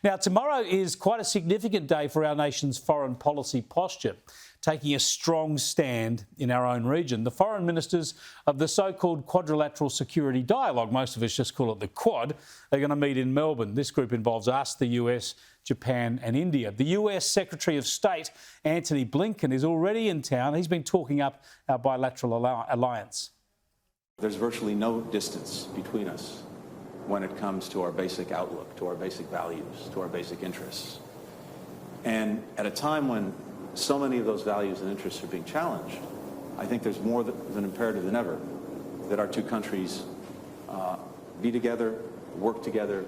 Now, tomorrow is quite a significant day for our nation's foreign policy posture, taking a strong stand in our own region. The foreign ministers of the so-called Quadrilateral Security Dialogue, most of us just call it the Quad, are going to meet in Melbourne. This group involves us, the US, Japan and India. The US Secretary of State, Antony Blinken, is already in town. He's been talking up our bilateral alliance. There's virtually no distance between us when it comes to our basic outlook, to our basic values, to our basic interests. And at a time when so many of those values and interests are being challenged, I think there's more of an imperative than ever that our two countries be together, work together,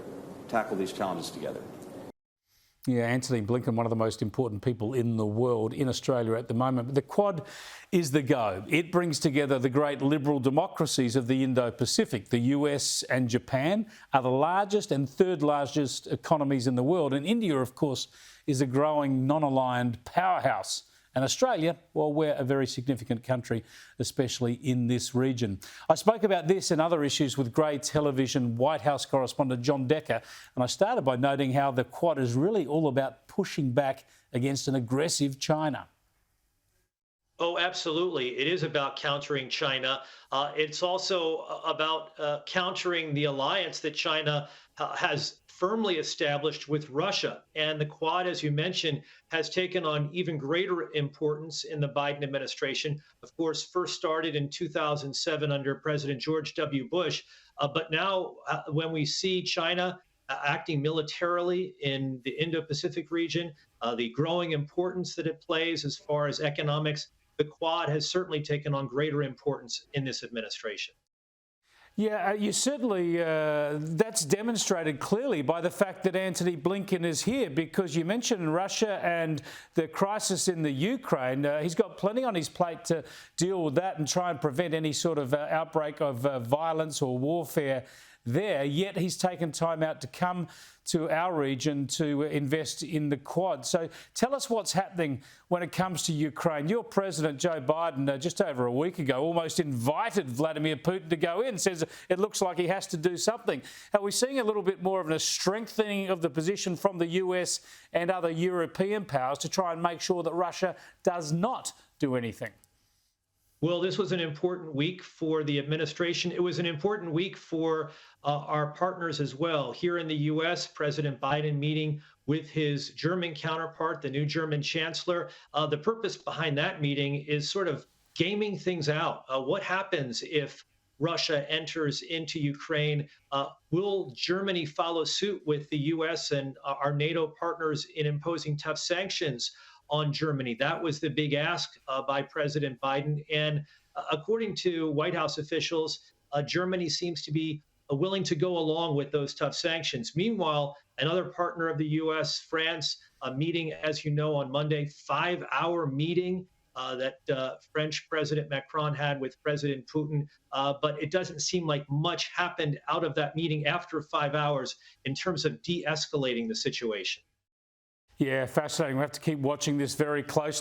tackle these challenges together. Yeah, Antony Blinken, one of the most important people in the world, in Australia at the moment. But the Quad is the go. It brings together the great liberal democracies of the Indo-Pacific. The US and Japan are the largest and third largest economies in the world. And India, of course, is a growing non-aligned powerhouse. And Australia, well, we're a very significant country, especially in this region. I spoke about this and other issues with Grey Television White House correspondent John Decker, and I started by noting how the Quad is really all about pushing back against an aggressive China. Oh, absolutely. It is about countering China. It's also about countering the alliance that China has firmly established with Russia. And the Quad, as you mentioned, has taken on even greater importance in the Biden administration. Of course, first started in 2007 under President George W. Bush. But now when we see China acting militarily in the Indo-Pacific region, the growing importance that it plays as far as economics, the Quad has certainly taken on greater importance in this administration. Yeah, you certainly, that's demonstrated clearly by the fact that Antony Blinken is here, because you mentioned Russia and the crisis in the Ukraine. He's got plenty on his plate to deal with that and try and prevent any sort of outbreak of violence or warfare there, yet he's taken time out to come to our region to invest in the Quad. So tell us what's happening when it comes to Ukraine. Your President, Joe Biden, just over a week ago, almost invited Vladimir Putin to go in, says it looks like he has to do something. Are we seeing a little bit more of a strengthening of the position from the US and other European powers to try and make sure that Russia does not do anything? Well, this was an important week for the administration. It was an important week for our partners as well. Here in the U.S., President Biden meeting with his German counterpart, the new German chancellor. The purpose behind that meeting is sort of gaming things out. What happens if Russia enters into Ukraine? Will Germany follow suit with the U.S. and our NATO partners in imposing tough sanctions on Germany? That was the big ask by President Biden. And according to White House officials, Germany seems to be willing to go along with those tough sanctions. Meanwhile, another partner of the U.S., France, a meeting, as you know, on Monday, 5-hour meeting that French President Macron had with President Putin. But it doesn't seem like much happened out of that meeting after 5 hours in terms of de-escalating the situation. Yeah, fascinating. We'll have to keep watching this very closely.